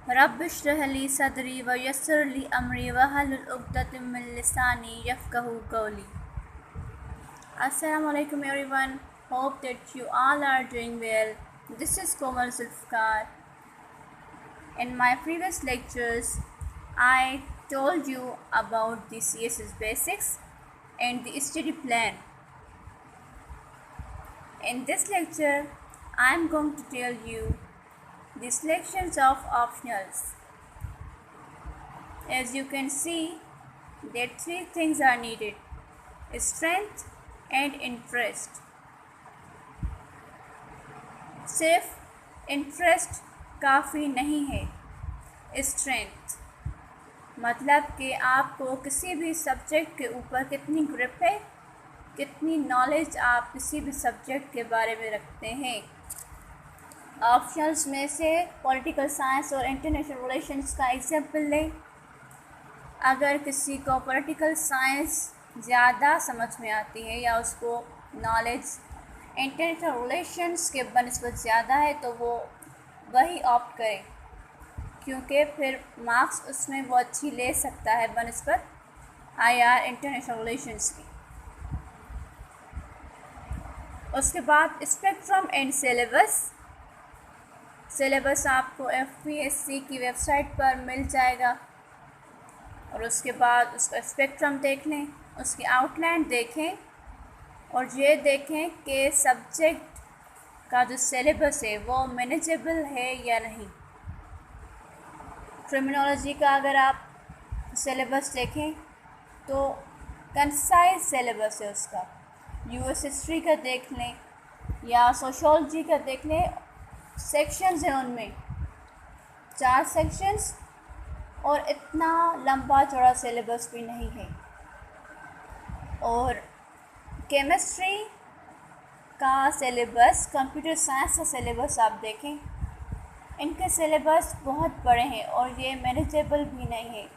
रब्ब इश्रह ली सदरी व यस्सिर ली अमरी वहलुल उक़दतम मिन लिसानी यफ़क़हू क़ौली। Assalamu alaikum everyone. Hope that you all are doing well. This is Komal Zulfikar. In my previous lectures, I told you about the CSS basics and the study plan. In this lecture, I am going to tell you the selections of optionals. As you can see, that three things are needed: strength and interest. सिर्फ interest काफ़ी नहीं है, strength मतलब कि आपको किसी भी subject के ऊपर कितनी ग्रिप है, कितनी नॉलेज आप किसी भी सब्जेक्ट के बारे में रखते हैं। ऑप्शंस में से पॉलिटिकल साइंस और इंटरनेशनल रिलेशंस का एग्जाम्पल लें। अगर किसी को पॉलिटिकल साइंस ज़्यादा समझ में आती है या उसको नॉलेज इंटरनेशनल रिलेशंस के बनिस्बत ज़्यादा है तो वो वही ऑप्ट करे, क्योंकि फिर मार्क्स उसमें वो अच्छी ले सकता है बनिस्बत आईआर इंटरनेशनल रिलेशंस की। उसके बाद स्पेक्ट्रम एंड सिलेबस आपको एफपीएससी की वेबसाइट पर मिल जाएगा। और उसके बाद उसका स्पेक्ट्रम देख लें, उसकी आउटलाइन देखें और ये देखें कि सब्जेक्ट का जो सिलेबस है वो मैनेजेबल है या नहीं। क्रिमिनोलॉजी का अगर आप सिलेबस देखें तो कंसाइज सिलेबस है उसका। यूएस हिस्ट्री का देख लें या सोशियोलॉजी का देख लें, सेक्शंस हैं उनमें 4 सेक्शंस और इतना लंबा चौड़ा सिलेबस भी नहीं है। और केमिस्ट्री का सिलेबस, कंप्यूटर साइंस का सिलेबस आप देखें, इनके सिलेबस बहुत बड़े हैं और ये मैनेजेबल भी नहीं है।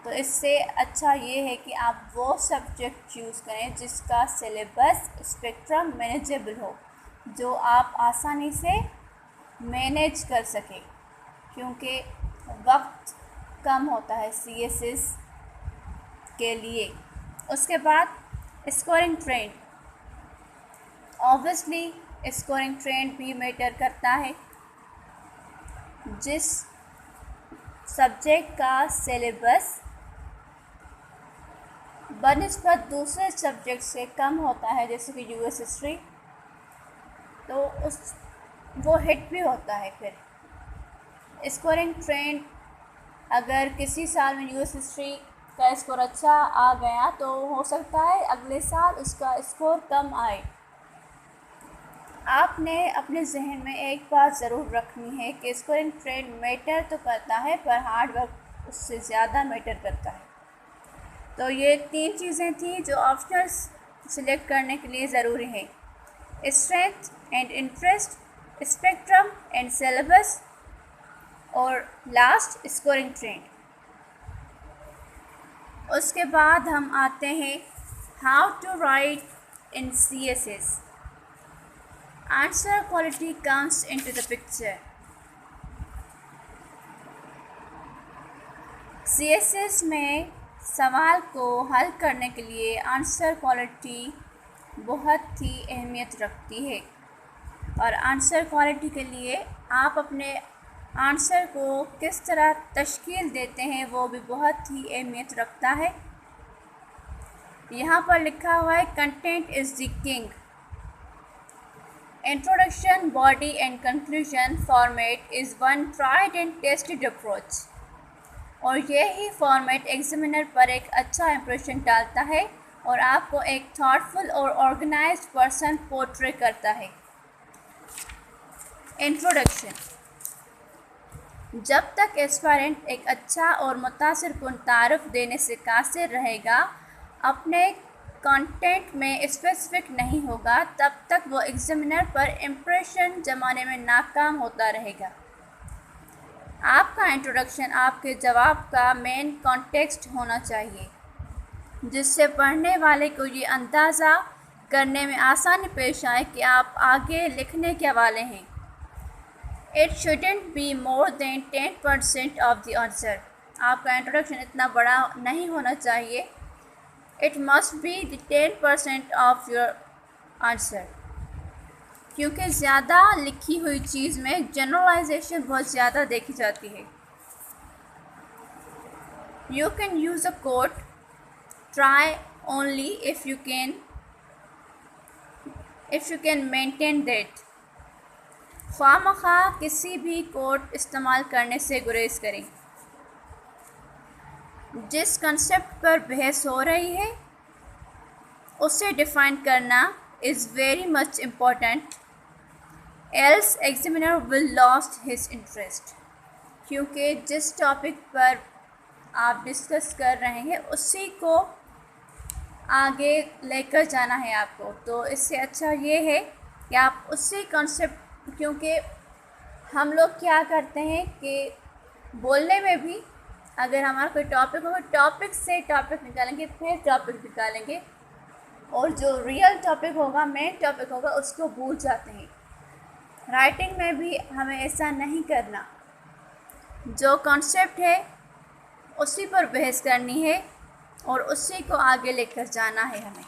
तो इससे अच्छा ये है कि आप वो सब्जेक्ट चूज़ करें जिसका सिलेबस स्पेक्ट्रम मैनेजेबल हो, जो आप आसानी से मैनेज कर सकें, क्योंकि वक्त कम होता है सीएसएस के लिए। उसके बाद scoring trend, obviously scoring trend भी मैटर करता है। जिस सब्जेक्ट का सिलेबस बनिस्बत दूसरे सब्जेक्ट से कम होता है, जैसे कि यूएस हिस्ट्री, तो वो हिट भी होता है। फिर स्कोरिंग ट्रेंड, अगर किसी साल में यूएस हिस्ट्री का स्कोर अच्छा आ गया तो हो सकता है अगले साल उसका स्कोर कम आए। आपने अपने जहन में एक बात ज़रूर रखनी है कि स्कोरिंग ट्रेंड मैटर तो करता है, पर हार्ड वर्क उससे ज़्यादा मैटर करता है। तो ये 3 चीज़ें थी जो ऑप्शनल्स सिलेक्ट करने के लिए ज़रूरी है: strength and interest, spectrum and syllabus, और लास्ट स्कोरिंग ट्रेंड। उसके बाद हम आते हैं how to write in CSS। Answer quality comes into the picture. CSS में सवाल को हल करने के लिए आंसर क्वालिटी बहुत ही अहमियत रखती है, और आंसर क्वालिटी के लिए आप अपने आंसर को किस तरह तश्कील देते हैं वो भी बहुत ही अहमियत रखता है। यहाँ पर लिखा हुआ है content is the king. Introduction, body and conclusion format is one tried and tested approach, और यही फॉर्मेट एग्जामिनर पर एक अच्छा इंप्रेशन डालता है और आपको एक थॉटफुल और ऑर्गेनाइज्ड पर्सन पोर्ट्रे करता है। इंट्रोडक्शन, जब तक एस्पायरेंट एक अच्छा और मुतासिरकुन तारुफ देने से कासिर रहेगा, अपने कंटेंट में स्पेसिफिक नहीं होगा, तब तक वो एग्जामिनर पर इम्प्रेशन जमाने में नाकाम होता रहेगा। आपका इंट्रोडक्शन आपके जवाब का मेन कॉन्टेक्स्ट होना चाहिए, जिससे पढ़ने वाले को ये अंदाज़ा करने में आसानी पेश आए कि आप आगे लिखने के वाले हैं। It shouldn't be more than 10% of the answer. आपका इंट्रोडक्शन इतना बड़ा नहीं होना चाहिए। It must be the 10% of your answer, क्योंकि ज़्यादा लिखी हुई चीज़ में जनरलाइजेशन बहुत ज़्यादा देखी जाती है। You can use a coat, try only if you can maintain that. ख्वामखा किसी भी कोट इस्तेमाल करने से गुरेज करें। जिस कंसेप्ट पर बहस हो रही है उसे डिफ़ाइन करना is very much important, else examiner will lost his interest. क्योंकि जिस टॉपिक पर आप डिस्कस कर रहे हैं उसी को आगे लेकर जाना है आपको, तो इससे अच्छा ये है कि आप उसी कॉन्सेप्ट, क्योंकि हम लोग क्या करते हैं कि बोलने में भी अगर हमारा कोई टॉपिक होगा टॉपिक से टॉपिक निकालेंगे, फिर टॉपिक निकालेंगे, और जो रियल टॉपिक होगा, मेन टॉपिक होगा, उसको भूल जाते हैं। राइटिंग में भी हमें ऐसा नहीं करना। जो कॉन्सेप्ट है उसी पर बहस करनी है और उसी को आगे लेकर जाना है हमें।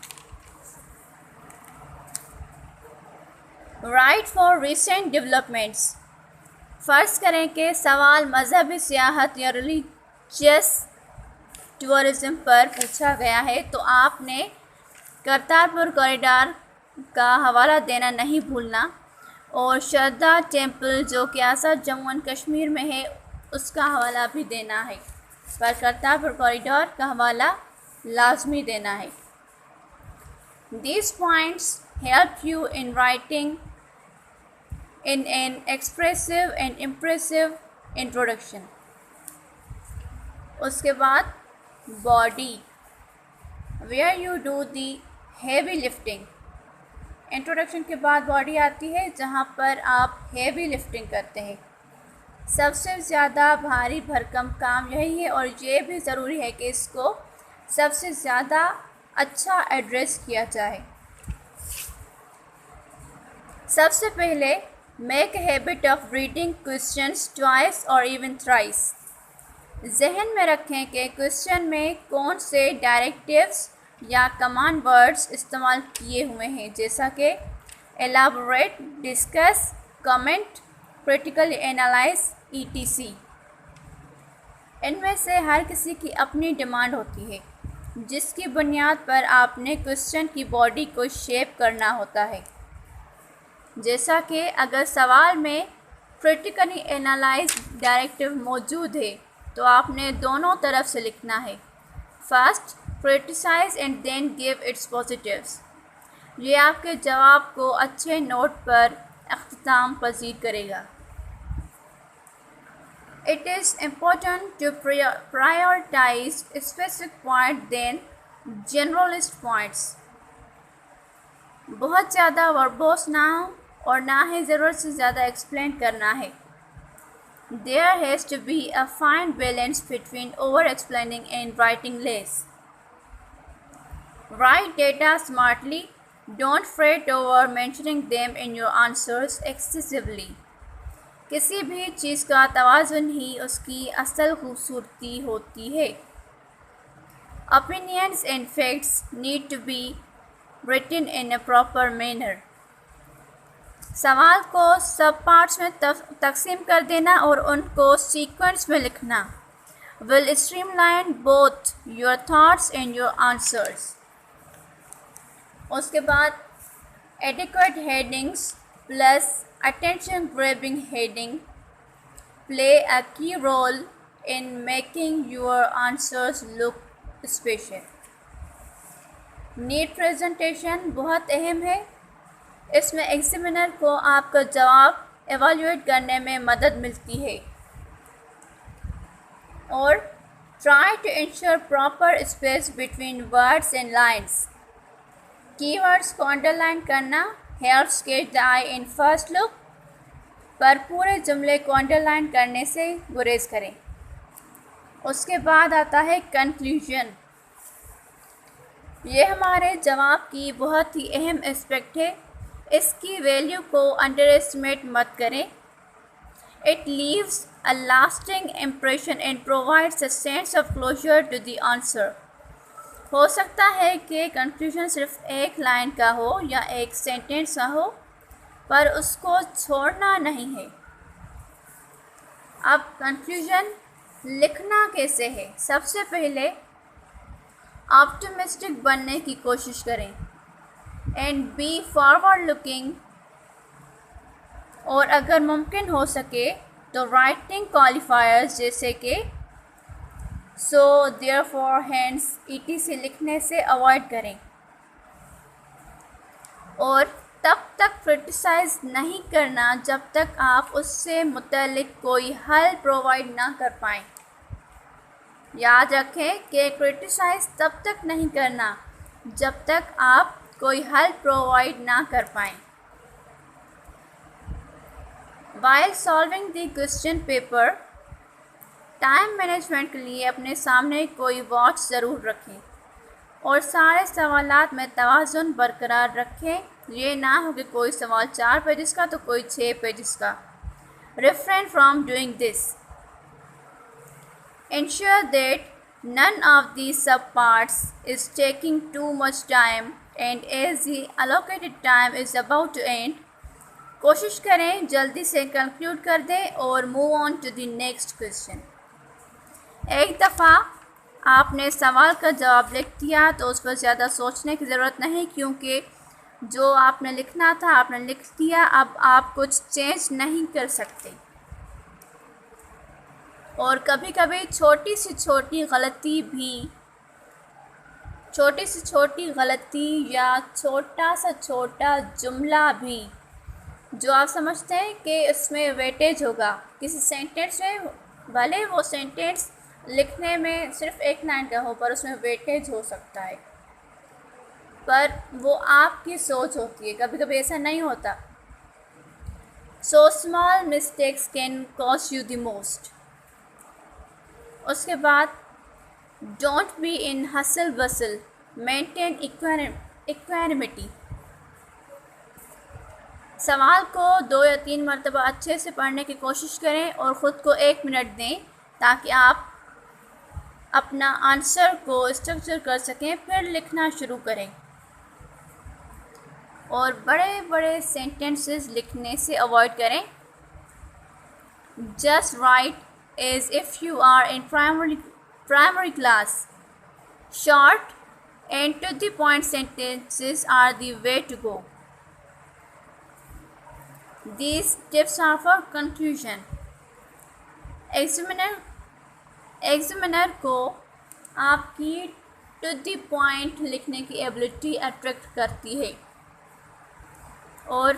Right for recent developments. फ़र्ज़ करें कि सवाल मजहबी सियाहत या रिलीजियस टूरिज़म पर पूछा गया है, तो आपने करतारपुर कॉरिडोर का हवाला देना नहीं भूलना, और श्रद्धा टेम्पल जो कि आज़ाद जम्मू एंड कश्मीर में है उसका हवाला भी देना है, पर करतारपुर कॉरिडोर का हवाला लाजमी देना है। These points help you in writing in an expressive and impressive introduction. उसके बाद body, where you do the heavy lifting. Introduction के बाद बॉडी आती है जहाँ पर आप हेवी लिफ्टिंग करते हैं। सबसे ज़्यादा भारी भरकम काम यही है, और ये भी ज़रूरी है कि इसको सबसे ज़्यादा अच्छा एड्रेस किया जाए। सबसे पहले make a habit of reading questions twice और इवन थ्राइस। जहन में रखें कि क्वेश्चन में कौन से डायरेक्टिव्स या कमांड वर्ड्स इस्तेमाल किए हुए हैं, जैसा कि elaborate, discuss, comment, critically analyse, etc। इनमें से हर किसी की अपनी डिमांड होती है, जिसकी बुनियाद पर आपने क्वेश्चन की बॉडी को शेप करना होता है। जैसा कि अगर सवाल में क्रिटिकली एनालाइज डायरेक्टिव मौजूद है तो आपने दोनों तरफ से लिखना है। First criticise and then give its positives. ये आपके जवाब को अच्छे नोट पर अख्ताम पजीर करेगा। It is important to prioritize specific points than generalist points। बहुत ज़्यादा वर्बोस ना हो और ना ही ज़रूरत से ज़्यादा एक्सप्लेन करना है। There has to be a fine balance between over-explaining and writing less. Write data smartly. Don't fret over mentioning them in your answers excessively. किसी भी चीज़ का तवाज़ुन ही उसकी असल खूबसूरती होती है। Opinions and facts need to be written in a proper manner. सवाल को सब पार्ट्स में तकसीम कर देना और उनको सीक्वेंस में लिखना will streamline both your thoughts and your answers. उसके बाद adequate headings plus attention grabbing heading play a key role in making your answers look special. Neat presentation बहुत अहम है। इसमें एग्जामिनर को आपका जवाब एवेलुएट करने में मदद मिलती है। और try to ensure proper space between words and lines. Keywords को अंडरलाइन करना helps get the eye in first look, पर पूरे जुमले को अंडरलाइन करने से गुरेज करें। उसके बाद आता है कंक्लूजन। ये हमारे जवाब की बहुत ही अहम एस्पेक्ट है। इसकी वैल्यू को अंडर एस्टिमेट मत करें। It leaves a lasting impression and provides a sense of closure to the answer. हो सकता है कि कंक्लूजन सिर्फ एक लाइन का हो या एक सेंटेंस का हो, पर उसको छोड़ना नहीं है। अब कंक्लूजन लिखना कैसे है? सबसे पहले ऑप्टिमिस्टिक बनने की कोशिश करें एंड बी फॉरवर्ड लुकिंग, और अगर मुमकिन हो सके तो राइटिंग क्वालिफायर्स जैसे कि सो, देयरफॉर, हेंस, etc लिखने से अवॉइड करें। और तब तक क्रिटिसाइज़ नहीं करना जब तक आप उससे मुतल्लिक कोई हल प्रोवाइड ना कर पाएँ। याद रखें कि क्रिटिसाइज़ तब तक नहीं करना जब तक आप कोई हल प्रोवाइड ना कर पाएँ। While solving the question paper, time management के लिए अपने सामने कोई वॉच ज़रूर रखें और सारे सवालात में तवाज़ुन बरकरार रखें। ये ना हो कि कोई सवाल 4 पेजेस का तो कोई 6 पेजेस का। Refrain from doing this. Ensure that none of these subparts is taking too much time, and as the allocated time is about to end, कोशिश करें जल्दी से कंक्लूड कर दें और move on to the next question. एक दफ़ा आपने सवाल का जवाब लिख दिया तो उस पर ज़्यादा सोचने की ज़रूरत नहीं, क्योंकि जो आपने लिखना था आपने लिख दिया। अब आप कुछ चेंज नहीं कर सकते। और कभी कभी छोटी से छोटी गलती या छोटा सा छोटा जुमला भी जो आप समझते हैं कि इसमें वेटेज होगा किसी सेंटेंस में, भले वो सेंटेंस लिखने में सिर्फ एक लाइन का हो पर उसमें वेटेज हो सकता है, पर वो आपकी सोच होती है। कभी कभी ऐसा नहीं होता। So small mistakes can cost you the most. उसके बाद don't be in hustle bustle, maintain equanimity. सवाल को 2 या 3 मरतबा अच्छे से पढ़ने की कोशिश करें और ख़ुद को 1 मिनट दें ताकि आप अपना आंसर को स्ट्रक्चर कर सकें। फिर लिखना शुरू करें और बड़े बड़े सेंटेंसेस लिखने से अवॉइड करें। Just write as if you are in primary class. Short and to the point sentences are the way to go. These tips are for conclusion. Examiner को आपकी टू द पॉइंट लिखने की ability attract करती है। और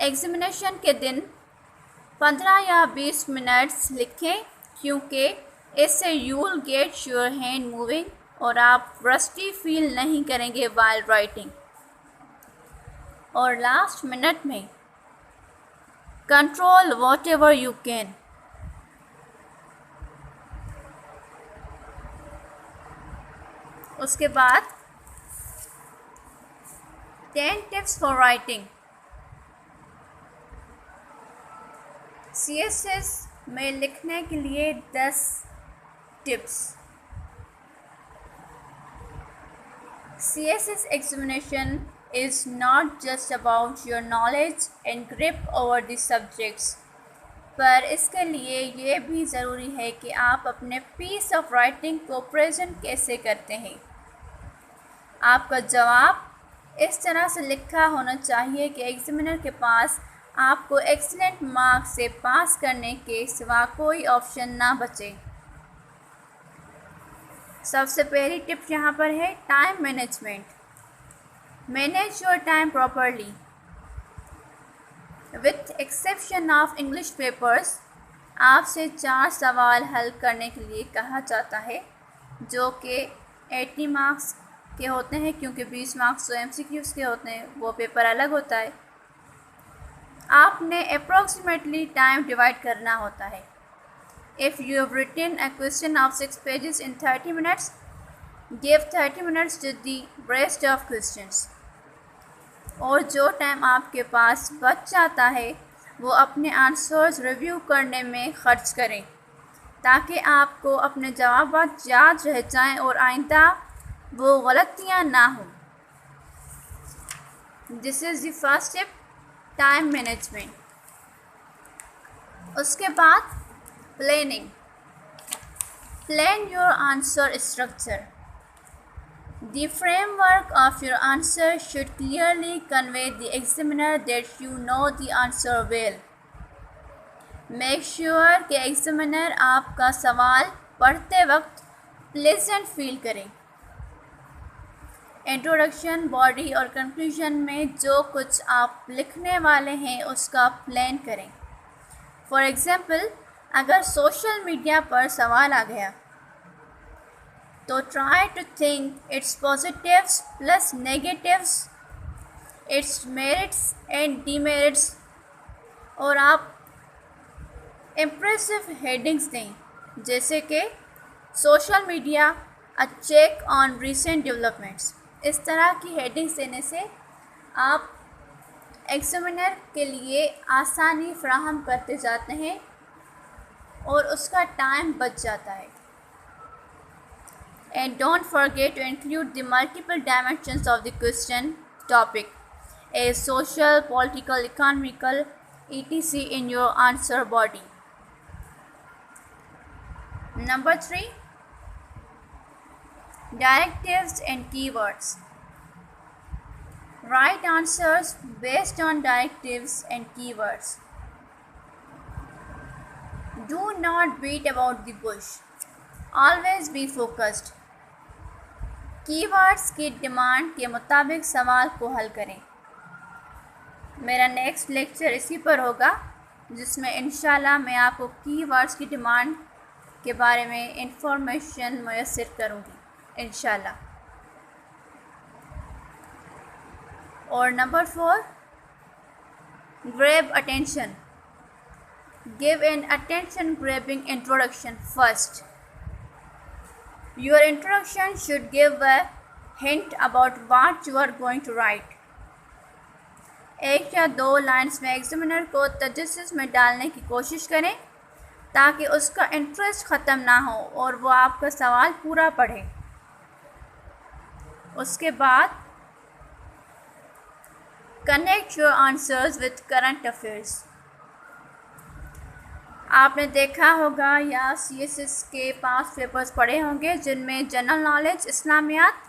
examination के दिन 15 या 20 मिनट्स लिखें, क्योंकि इससे you will get your hand moving और आप रस्टी फील नहीं करेंगे वाइल राइटिंग। और लास्ट मिनट में कंट्रोल व्हाटएवर यू कैन। उसके बाद 10 टिप्स फॉर राइटिंग। CSS में लिखने के लिए 10 tips. CSS examination is not just about your knowledge and grip over the subjects, पर इसके लिए ये भी ज़रूरी है कि आप अपने पीस ऑफ राइटिंग को प्रेजेंट कैसे करते हैं। आपका जवाब इस तरह से लिखा होना चाहिए कि एग्जामिनर के पास आपको एक्सीलेंट मार्क्स से पास करने के सिवा कोई ऑप्शन ना बचे। सबसे पहली टिप यहाँ पर है time management. Manage your time properly. With exception of English papers, आपसे 4 सवाल हल करने के लिए कहा जाता है, जो कि 80 मार्क्स के होते हैं, क्योंकि 20 मार्क्स तो MCQs के होते हैं, वो पेपर अलग होता है। आपने अप्रॉक्सीमेटली टाइम डिवाइड करना होता है। If you have written a question of 6 pages in 30 minutes, give 30 minutes to the rest of questions. और जो टाइम आपके पास बच जाता है वो अपने आंसर्स रिव्यू करने में खर्च करें ताकि आपको अपने जवाब याद रह जाएं और आइंदा वो गलतियां ना हों। This is the first step, time management. उसके बाद planning. Plan your answer structure. The framework of your answer should clearly convey the examiner that you know the answer well. Make sure कि एग्जामिनर आपका सवाल पढ़ते वक्त pleasant feel करें। Introduction, body और conclusion में जो कुछ आप लिखने वाले हैं उसका प्लान करें। फॉर एग्ज़ाम्पल, अगर सोशल मीडिया पर सवाल आ गया तो try to think its positives plus negatives, its merits and demerits, और आप इम्प्रेसिव हेडिंग्स दें जैसे कि social media a check on recent developments. इस तरह की हेडिंग्स देने से आप एग्जामिनर के लिए आसानी फ्राहम करते जाते हैं और उसका टाइम बच जाता है। And don't forget to include the multiple dimensions of the question topic, as social, political, economical, etc. in your answer body. Number 3, directives and keywords. Write answers based on directives and keywords. Do not beat about the bush. Always be focused. Keywords की demand के मुताबिक सवाल को हल करें। मेरा next lecture इसी पर होगा जिसमें इंशाल्लाह मैं आपको कीवर्ड्स की डिमांड के बारे में इंफॉर्मेशन मुयस्सर करूँगी इंशाल्लाह। और number 4, grab attention. Give an attention grabbing introduction first. Your introduction should give a hint about what you are going to write. 1 या 2 लाइन्स में एग्जामिनर को तजस्सुस में डालने की कोशिश करें ताकि उसका इंटरेस्ट ख़त्म ना हो और वो आपका सवाल पूरा पढ़े। उसके बाद connect your answers with current affairs. आपने देखा होगा या CSS के 5 पेपर्स पढ़े होंगे जिनमें जनरल नॉलेज, इस्लामियात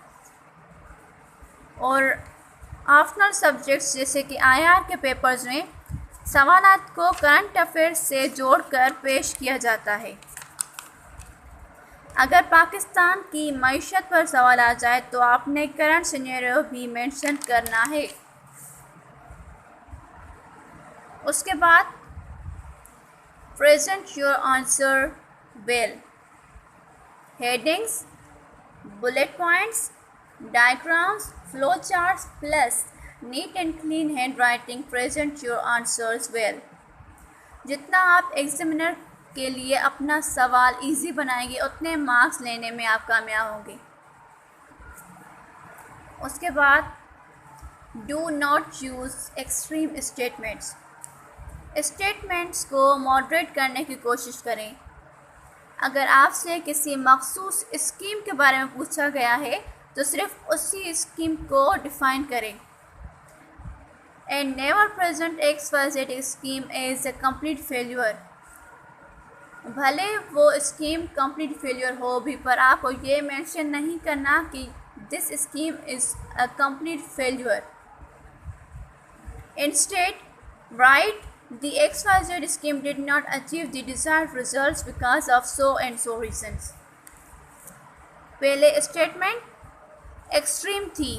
और ऑप्शनल सब्जेक्ट्स जैसे कि IR के पेपर्स में सवालात को करंट अफेयर्स से जोड़कर पेश किया जाता है। अगर पाकिस्तान की मईशत पर सवाल आ जाए तो आपने करंट सिनेरियो भी मेंशन करना है। उसके बाद present your answer well. Headings, bullet points, diagrams, flowcharts plus neat and clean handwriting present your answers well. जितना आप एग्जामिनर के लिए अपना सवाल इजी बनाएंगे उतने मार्क्स लेने में आप कामयाब होंगे। उसके बाद do not use extreme statements. Statements को मॉडरेट करने की कोशिश करें। अगर आपसे किसी मखसूस स्कीम के बारे में पूछा गया है तो सिर्फ उसी स्कीम को डिफ़ाइन करें। And never present XYZ scheme as a complete failure. भले वो स्कीम कंप्लीट फेल्यूर हो भी पर आपको ये मेंशन नहीं करना कि this scheme is a complete failure. Instead right The XYZ scheme did not achieve the desired results because of so and so reasons. पहले स्टेटमेंट एक्सट्रीम थी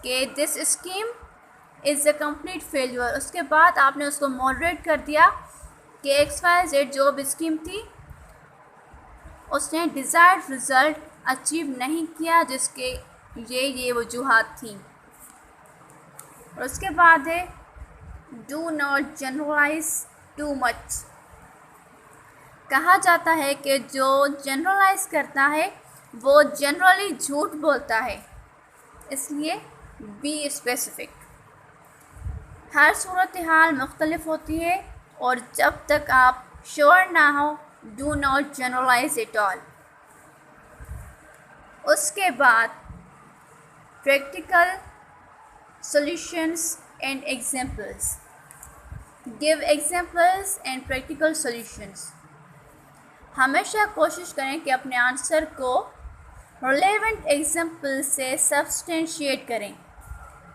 कि this scheme is a complete failure. उसके बाद आपने उसको moderate कर दिया कि XYZ जो भी स्कीम थी उसने डिज़ायर्ड रिज़ल्ट अचीव नहीं किया जिसके ये वजूहात थी। और उसके बाद है Do not generalize too much. कहा जाता है कि जो जनरलाइज करता है वो जनरली झूठ बोलता है, इसलिए बी स्पेसिफिक। हर सूरत हाल मुख्तलिफ होती है और जब तक आप श्योर ना हो do not generalise it all. उसके बाद practical solutions and examples. Give examples and practical solutions. हमेशा कोशिश करें कि अपने आंसर को रिलेवेंट एग्जांपल से सब्सटेंशिएट करें।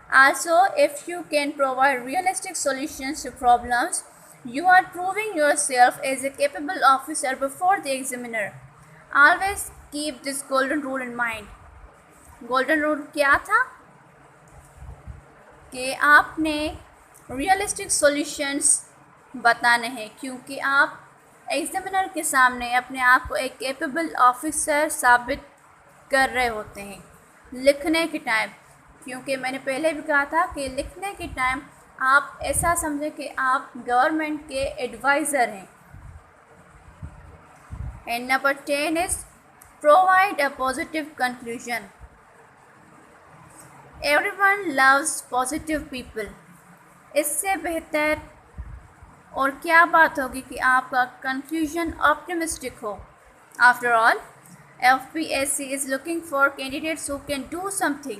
Also, if you can provide realistic solutions to problems, you are proving yourself as a capable officer before the examiner. Always keep this golden rule in mind. Golden rule क्या था कि आपने realistic solutions बताने हैं, क्योंकि आप examiner के सामने अपने आप को एक कैपेबल ऑफिसर साबित कर रहे होते हैं लिखने के टाइम। क्योंकि मैंने पहले भी कहा था कि लिखने के टाइम आप ऐसा समझें कि आप गवर्नमेंट के एडवाइज़र हैं। And number 10 is provide a positive conclusion. Everyone loves positive people. इससे बेहतर और क्या बात होगी कि आपका कंक्लूजन ऑप्टिमिस्टिक हो। After all FPSC is looking for candidates who can do something,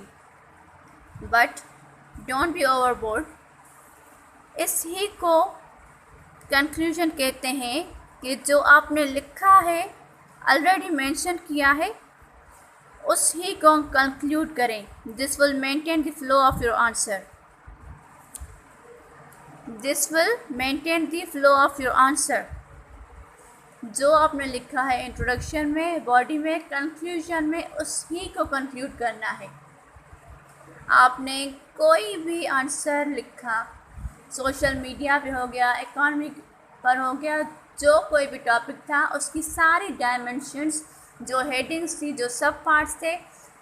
but don't be overboard. इस ही को कंक्लूजन कहते हैं कि जो आपने लिखा है, ऑलरेडी मेंशन किया है, उस ही को कंक्लूड करें। This will maintain the flow of your answer. This will maintain the flow of your answer. जो आपने लिखा है इंट्रोडक्शन में, बॉडी में, कंक्लूजन में, उसी को कंक्लूड करना है। आपने कोई भी आंसर लिखा, सोशल मीडिया पे हो गया, इकोनॉमी पर हो गया, जो कोई भी टॉपिक था, उसकी सारी डायमेंशंस, जो हेडिंग्स थी, जो सब पार्ट्स थे,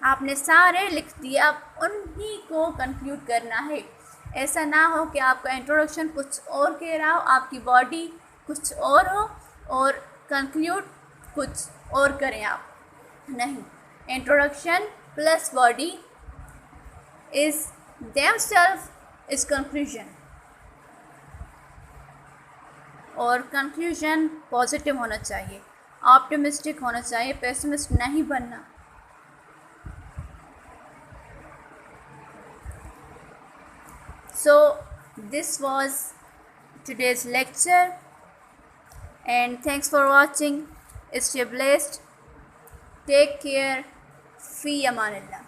आपने सारे लिख दिए। अब उन्हीं को कंक्लूड करना है। ऐसा ना हो कि आपका इंट्रोडक्शन कुछ और कह रहा हो, आपकी बॉडी कुछ और हो और कंक्लूड कुछ और करें आप। नहीं, introduction plus body is themselves is conclusion. और कंक्लूजन पॉजिटिव होना चाहिए, ऑप्टिमिस्टिक होना चाहिए, पेसिमिस्ट नहीं बनना। So this was today's lecture and thanks for watching. Stay blessed. Take care. Fi amanillah.